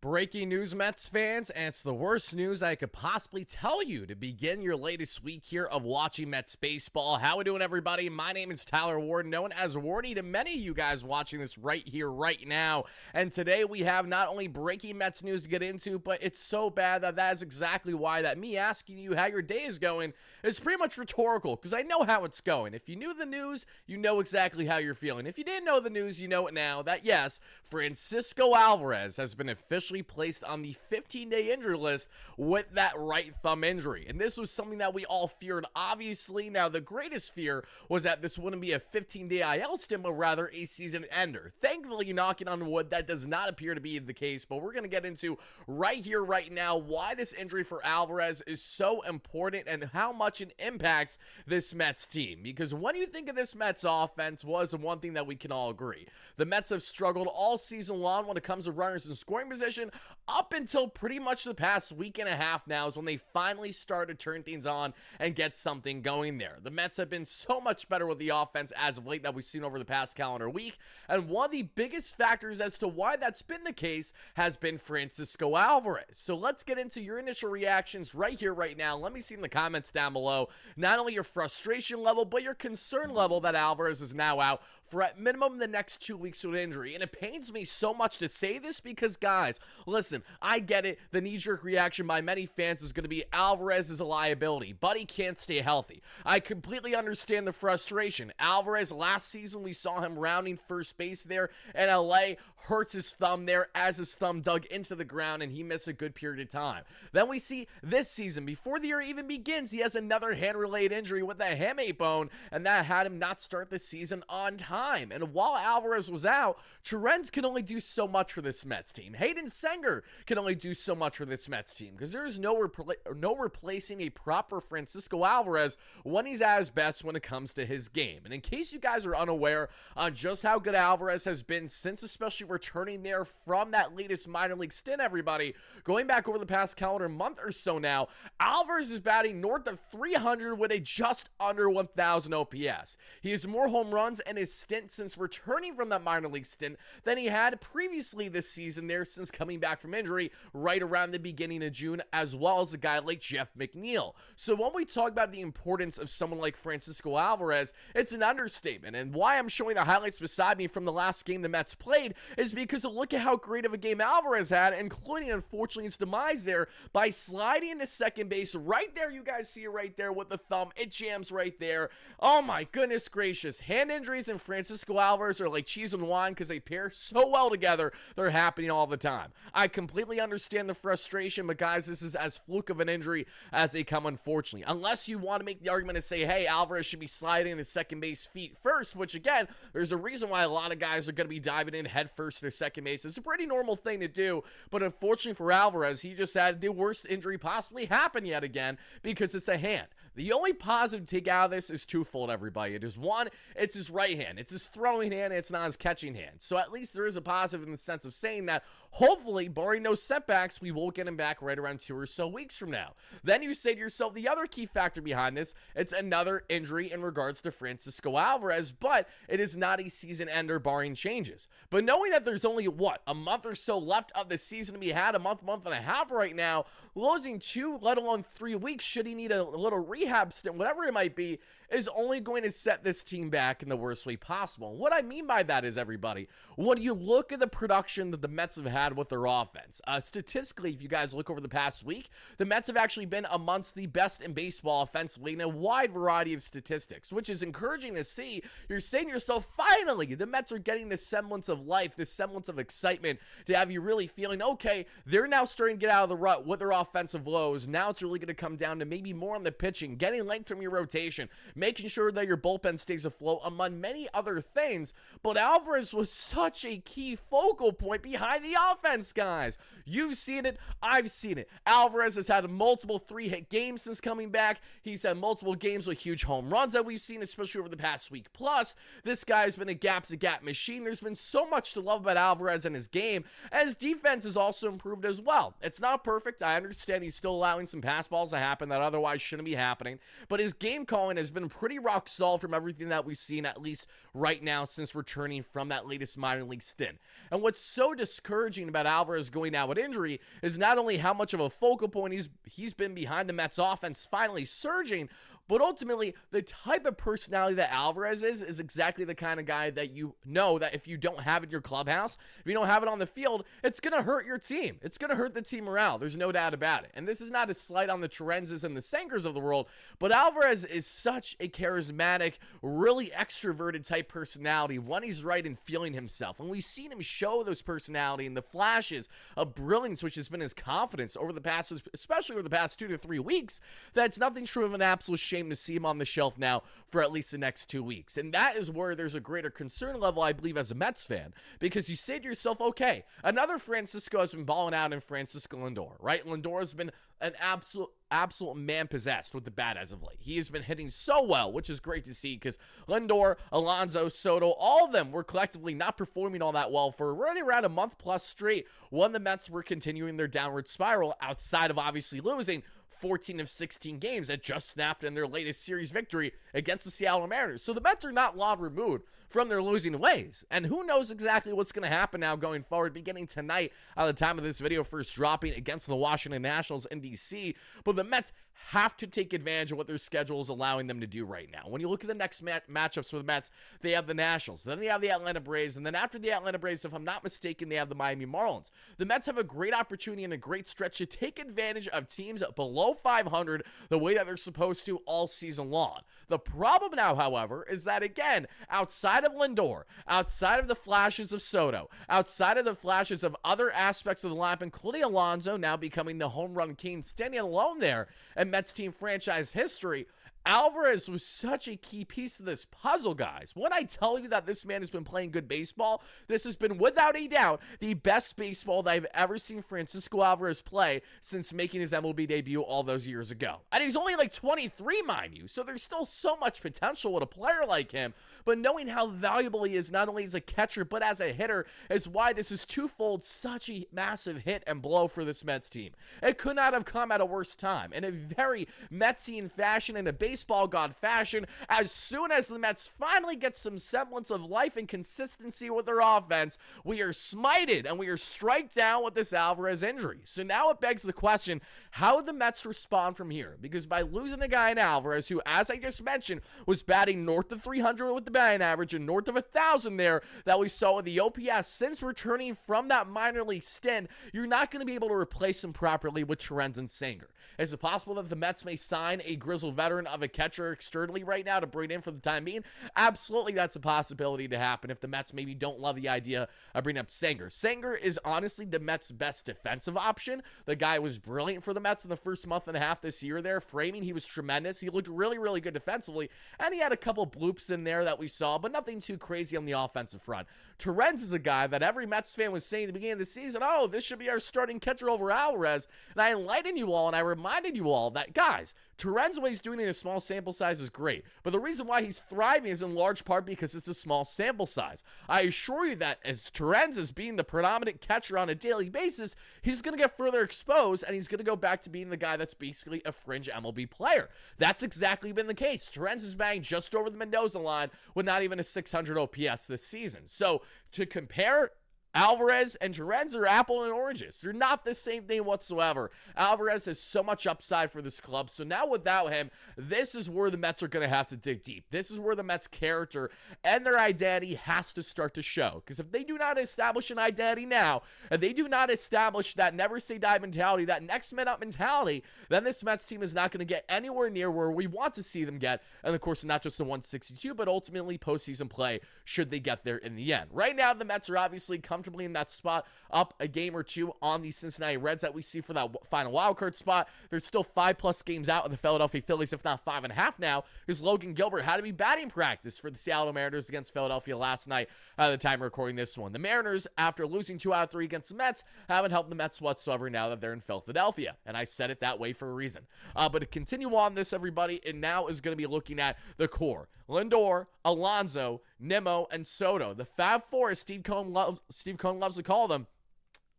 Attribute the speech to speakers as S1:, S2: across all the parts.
S1: Breaking news, Mets fans, and it's the worst news I could possibly tell you to begin your latest week here of watching Mets baseball. How we doing, everybody? My name is Tyler Ward, known as Wardy to many of you guys watching this right here, right now. And today we have not only breaking Mets news to get into, but it's so bad that is exactly why that me asking you how your day is going is pretty much rhetorical, because I know how it's going. If you knew the news, you know exactly how you're feeling. If you didn't know the news, you know it now, that yes, Francisco Alvarez has been officially placed on the 15-day injury list with that right thumb injury. And this was something that we all feared, obviously. Now, the greatest fear was that this wouldn't be a 15-day IL stint, but rather a season ender. Thankfully, knocking on wood, that does not appear to be the case, but we're going to get into right here, right now, why this injury for Alvarez is so important and how much it impacts this Mets team. Because when you think of this Mets offense, was one thing that we can all agree. The Mets have struggled all season long when it comes to runners in scoring position, up until pretty much the past week and a half now is when they finally started to turn things on and get something going there. The Mets have been so much better with the offense as of late that we've seen over the past calendar week, and one of the biggest factors as to why that's been the case has been Francisco Alvarez. So let's get into your initial reactions right here, right now. Let me see in the comments down below not only your frustration level, but your concern level that Alvarez is now out for at minimum the next 2 weeks with injury. And it pains me so much to say this because, guys, listen, I get it. The knee-jerk reaction by many fans is going to be Alvarez is a liability, but he can't stay healthy. I completely understand the frustration. Alvarez, last season, we saw him rounding first base there in LA, hurts his thumb there as his thumb dug into the ground, and he missed a good period of time. Then we see this season, before the year even begins, he has another hand-related injury with a hamate bone, and that had him not start the season on time. And while Alvarez was out, Torrens can only do so much for this Mets team. Hayden Senger can only do so much for this Mets team because there is no replacing a proper Francisco Alvarez when he's at his best when it comes to his game. And in case you guys are unaware on just how good Alvarez has been since especially returning there from that latest minor league stint, everybody, going back over the past calendar month or so now, Alvarez is batting north of 300 with a just under 1,000 OPS. He has more home runs in his stint since returning from that minor league stint than he had previously this season there since coming back from injury right around the beginning of June, as well as a guy like Jeff McNeil. So when we talk about the importance of someone like Francisco Alvarez, it's an understatement. And why I'm showing the highlights beside me from the last game the Mets played is because look at how great of a game Alvarez had, including unfortunately his demise there by sliding into second base right there. You guys see it right there with the thumb. It jams right there. Oh my goodness gracious. Hand injuries and Francisco Alvarez are like cheese and wine because they pair so well together. They're happening all the time. I completely understand the frustration, but guys, this is as fluke of an injury as they come, unfortunately. Unless you want to make the argument and say, hey, Alvarez should be sliding to second base feet first, which again, there's a reason why a lot of guys are going to be diving in head first to second base. It's a pretty normal thing to do, but unfortunately for Alvarez, he just had the worst injury possibly happen yet again because it's a hand. The only positive to take out of this is twofold, everybody. It is one, it's his right hand. It's his throwing hand, it's not his catching hand. So at least there is a positive in the sense of saying that hopefully, barring no setbacks, we will get him back right around 2 or so weeks from now. Then you say to yourself, the other key factor behind this, it's another injury in regards to Francisco Alvarez, but it is not a season ender barring changes. But knowing that there's only, a month or so left of the season to be had, a month and a half right now, losing 2, let alone 3 weeks, should he need a little rehab stint, whatever it might be, is only going to set this team back in the worst way possible. What I mean by that is, everybody, when you look at the production that the Mets have had with their offense, statistically, if you guys look over the past week, the Mets have actually been amongst the best in baseball offensively in a wide variety of statistics, which is encouraging to see. You're saying to yourself, finally, the Mets are getting this semblance of life, this semblance of excitement to have you really feeling, okay, they're now starting to get out of the rut with their offensive lows. Now it's really going to come down to maybe more on the pitching, getting length from your rotation, making sure that your bullpen stays afloat, among many other things. But Alvarez was such a key focal point behind the offense, guys. You've seen it. I've seen it. Alvarez has had multiple 3-hit games since coming back. He's had multiple games with huge home runs that we've seen, especially over the past week. Plus, this guy has been a gap-to-gap machine. There's been so much to love about Alvarez and his game, and his defense has also improved as well. It's not perfect. I understand he's still allowing some pass balls to happen that otherwise shouldn't be happening, but his game calling has been been pretty rock solid from everything that we've seen, at least right now, since returning from that latest minor league stint. And what's so discouraging about Alvarez going out with injury is not only how much of a focal point he's been behind the Mets offense finally surging, but ultimately, the type of personality that Alvarez is exactly the kind of guy that you know that if you don't have it in your clubhouse, if you don't have it on the field, it's going to hurt your team. It's going to hurt the team morale. There's no doubt about it. And this is not a slight on the Terenzes and the Sengers of the world, but Alvarez is such a charismatic, really extroverted type personality when he's right and feeling himself. And we've seen him show those personality and the flashes of brilliance, which has been his confidence over the past, especially over the past 2 to 3 weeks. That's nothing short of an absolute shame to see him on the shelf now for at least the next 2 weeks. And that is where there's a greater concern level, I believe, as a Mets fan, because you say to yourself, okay, another Francisco has been balling out in Francisco Lindor, right? Lindor has been an absolute man possessed with the bat as of late. He has been hitting so well, which is great to see, because Lindor, Alonso, Soto, all of them were collectively not performing all that well for really around a month plus straight when the Mets were continuing their downward spiral, outside of obviously losing 14 of 16 games that just snapped in their latest series victory against the Seattle Mariners. So the Mets are not long removed from their losing ways. And who knows exactly what's going to happen now going forward, beginning tonight at the time of this video first dropping against the Washington Nationals in DC. But the Mets have to take advantage of what their schedule is allowing them to do right now. When you look at the next matchups for the Mets, they have the Nationals, then they have the Atlanta Braves, and then after the Atlanta Braves, if I'm not mistaken, they have the Miami Marlins. The Mets have a great opportunity and a great stretch to take advantage of teams below 500 the way that they're supposed to all season long. The problem now, however, is that, again, outside of Lindor, outside of the flashes of Soto, outside of the flashes of other aspects of the lineup, including Alonso now becoming the home run king, standing alone there in Mets team franchise history, Alvarez was such a key piece of this puzzle, guys. When I tell you that this man has been playing good baseball, this has been without a doubt the best baseball that I've ever seen Francisco Alvarez play since making his MLB debut all those years ago. And he's only like 23, mind you, so there's still so much potential with a player like him. But knowing how valuable he is, not only as a catcher, but as a hitter, is why this is twofold such a massive hit and blow for this Mets team. It could not have come at a worse time. In a very Metsian fashion, in a baseball god fashion, as soon as the Mets finally get some semblance of life and consistency with their offense, we are smited and we are striked down with this Alvarez injury. So now it begs the question, how would the Mets respond from here? Because by losing a guy in Alvarez, who, as I just mentioned, was batting north of 300 with the batting average and north of 1,000 there that we saw with the OPS since returning from that minor league stint, you're not going to be able to replace him properly with Terenzes and Sanger. Is it possible that the Mets may sign a grizzled veteran of a catcher externally right now to bring in for the time being? Absolutely, that's a possibility to happen if the Mets maybe don't love the idea of bringing up Sanger. Sanger is honestly the Mets' best defensive option. The guy was brilliant for the Mets in the first month and a half this year there. Framing, he was tremendous. He looked really, really good defensively, and he had a couple bloops in there that we saw, but nothing too crazy on the offensive front. Terenzes is a guy that every Mets fan was saying at the beginning of the season, oh, this should be our starting catcher over Alvarez, and I enlightened you all, and I reminded you all that, guys, Terenzes, what he's doing in a small sample size is great, but the reason why he's thriving is in large part because it's a small sample size. I assure you that as Terenzes being the predominant catcher on a daily basis, he's going to get further exposed, and he's going to go back to being the guy that's basically a fringe MLB player. That's exactly been the case. Terenzes is batting just over the Mendoza line with not even a 600 OPS this season. So to compare Alvarez and Terenzes are apple and oranges. They're not the same thing whatsoever. Alvarez has so much upside for this club. So now without him, this is where the Mets are going to have to dig deep. This is where the Mets' character and their identity has to start to show. Because if they do not establish an identity now, and they do not establish that never say die mentality, that next man up mentality, then this Mets team is not going to get anywhere near where we want to see them get. And of course, not just the 162, but ultimately postseason play should they get there in the end. Right now, the Mets are obviously comfortably in that spot, up a game or two on the Cincinnati Reds that we see for that final wildcard spot. There's still 5+ games out of the Philadelphia Phillies, if not 5.5 now, because Logan Gilbert had to be batting practice for the Seattle Mariners against Philadelphia last night at the time of recording this one. The Mariners, after losing 2 out of 3 against the Mets, haven't helped the Mets whatsoever now that they're in Philadelphia, and I said it that way for a reason. But to continue on this, everybody, it now is going to be looking at the core. Lindor, Alonso, Nimmo, and Soto. The Fab Four, as Steve Cohen loves to call them.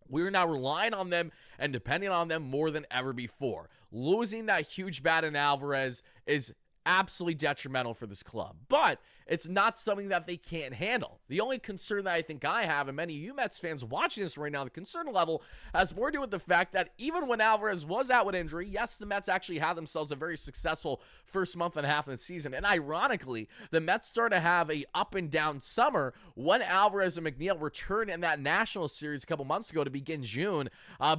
S1: We're now relying on them and depending on them more than ever before. Losing that huge bat in Alvarez is absolutely detrimental for this club. But it's not something that they can't handle. The only concern that I think I have, and many of you Mets fans watching this right now, the concern level has more to do with the fact that even when Alvarez was out with injury, yes, the Mets actually had themselves a very successful first month and a half of the season. And ironically, the Mets started to have a up and down summer when Alvarez and McNeil returned in that National Series a couple months ago to begin June,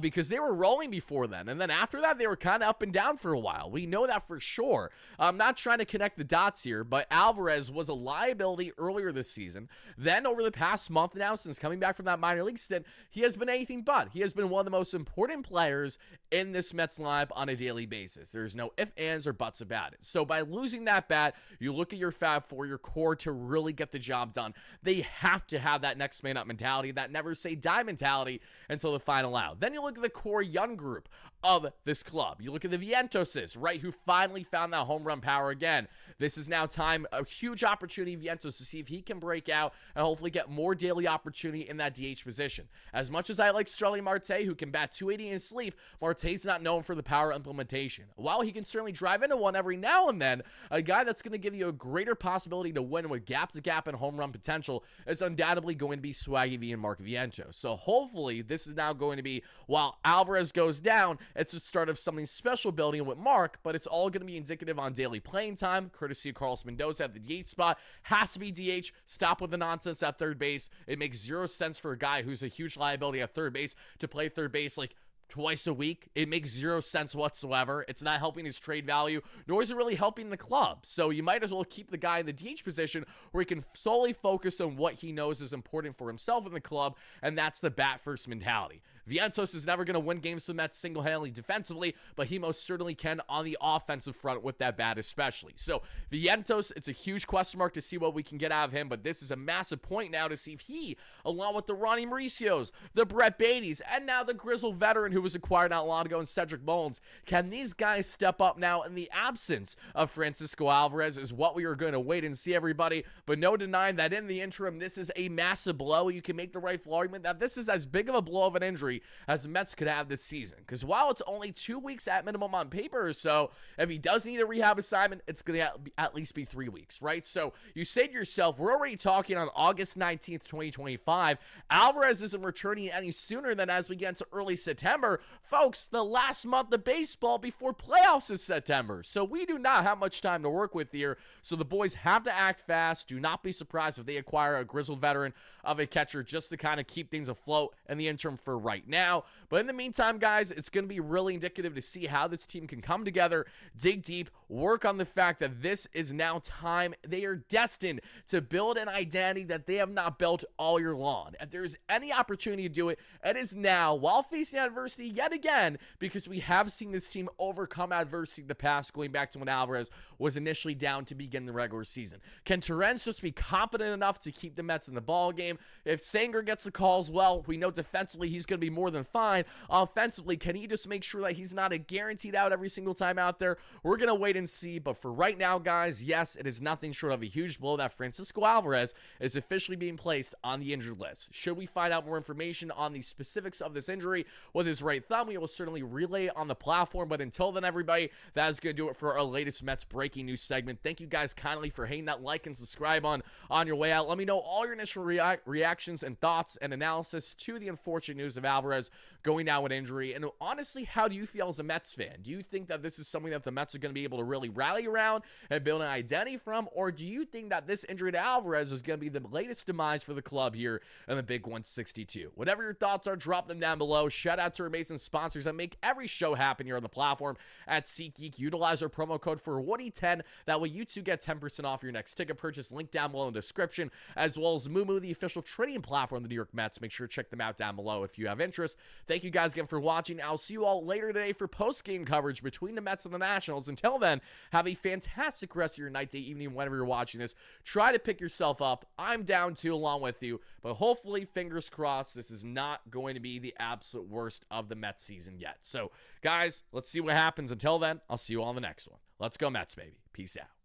S1: because they were rolling before then. And then after that, they were kind of up and down for a while. We know that for sure. I'm not trying to connect the dots here, but Alvarez was a liability earlier this season. Then over the past month now, since coming back from that minor league stint, he has been anything but. He has been one of the most important players in this Mets lineup on a daily basis. There's no ifs, ands, or buts about it. So by losing that bat, you look at your Fab Four, your core to really get the job done. They have to have that next man up mentality, that never say die mentality until the final out. Then you look at the core young group of this club. You look at the Vientoses, right, who finally found that home run power again. This is now time, a huge opportunity, Vientos, to see if he can break out and hopefully get more daily opportunity in that DH position. As much as I like Starling Marte, who can bat 280 in his sleep, Marte's not known for the power implementation. While he can certainly drive into one every now and then, a guy that's going to give you a greater possibility to win with gap-to-gap and home run potential is undoubtedly going to be Swaggy V and Mark Vientos. So hopefully this is now going to be, while Alvarez goes down, it's the start of something special building with Mark, but it's all going to be indicative on daily playing time, courtesy of Carlos Mendoza at the DH spot. Has to be DH. Stop with the nonsense at third base. It makes zero sense for a guy who's a huge liability at third base to play third base like twice a week. It makes zero sense whatsoever. It's not helping his trade value, nor is it really helping the club. So you might as well keep the guy in the DH position where he can solely focus on what he knows is important for himself in the club, and that's the bat first mentality. Vientos is never going to win games for the Mets single-handedly defensively, but he most certainly can on the offensive front with that bat especially. So Vientos, it's a huge question mark to see what we can get out of him, but this is a massive point now to see if he, along with the Ronnie Mauricios, the Brett Beatties, and now the grizzled veteran who was acquired not long ago in Cedric Mullins, can these guys step up now in the absence of Francisco Alvarez is what we are going to wait and see, everybody. But no denying that in the interim, this is a massive blow. You can make the rightful argument that this is as big of a blow of an injury as the Mets could have this season. Because while it's only 2 weeks at minimum on paper or so, if he does need a rehab assignment, it's going to at least be 3 weeks, right? So you say to yourself, we're already talking on August 19th, 2025. Alvarez isn't returning any sooner than as we get into early September. Folks, the last month of baseball before playoffs is September. So we do not have much time to work with here. So the boys have to act fast. Do not be surprised if they acquire a grizzled veteran of a catcher just to kind of keep things afloat in the interim for right now. But in the meantime, guys, it's going to be really indicative to see how this team can come together, dig deep, work on the fact that this is now time. They are destined to build an identity that they have not built all year long. If there's any opportunity to do it, it is now while facing adversity yet again, because we have seen this team overcome adversity in the past, going back to when Alvarez was initially down to begin the regular season. Can Terrence just be competent enough to keep the Mets in the ball game? If Sanger gets the calls, well, we know defensively he's going to be more than fine. Offensively, can he just make sure that he's not a guaranteed out every single time out there? We're going to wait and see. But for right now, guys, yes, it is nothing short of a huge blow that Francisco Alvarez is officially being placed on the injured list. Should we find out more information on the specifics of this injury with his right thumb, we will certainly relay it on the platform. But until then, everybody, that is going to do it for our latest Mets breaking news segment. Thank you guys kindly for hitting that like and subscribe on your way out. Let me know all your initial reactions and thoughts and analysis to the unfortunate news of Alvarez going down with injury. And honestly, how do you feel as a Mets fan? Do you think that this is something that the Mets are going to be able to really rally around and build an identity from? Or do you think that this injury to Alvarez is going to be the latest demise for the club here in the Big 162? Whatever your thoughts are, drop them down below. Shout out to our amazing sponsors that make every show happen here on the platform at SeatGeek. Utilize our promo code for WardyNYM. That way you too get 10% off your next ticket purchase. Link down below in the description, as well as Moo, the official trading platform of the New York Mets. Make sure to check them out down below if you have interest. Thank you guys again for watching. I'll see you all later today for post-game coverage between the Mets and the Nationals. Until then, have a fantastic rest of your night, day, evening, whenever you're watching this. Try to pick yourself up. I'm down too along with you, but hopefully, fingers crossed, this is not going to be the absolute worst of the Mets season yet. So, guys, let's see what happens. Until then, I'll see you all on the next one. Let's go Mets, baby. Peace out.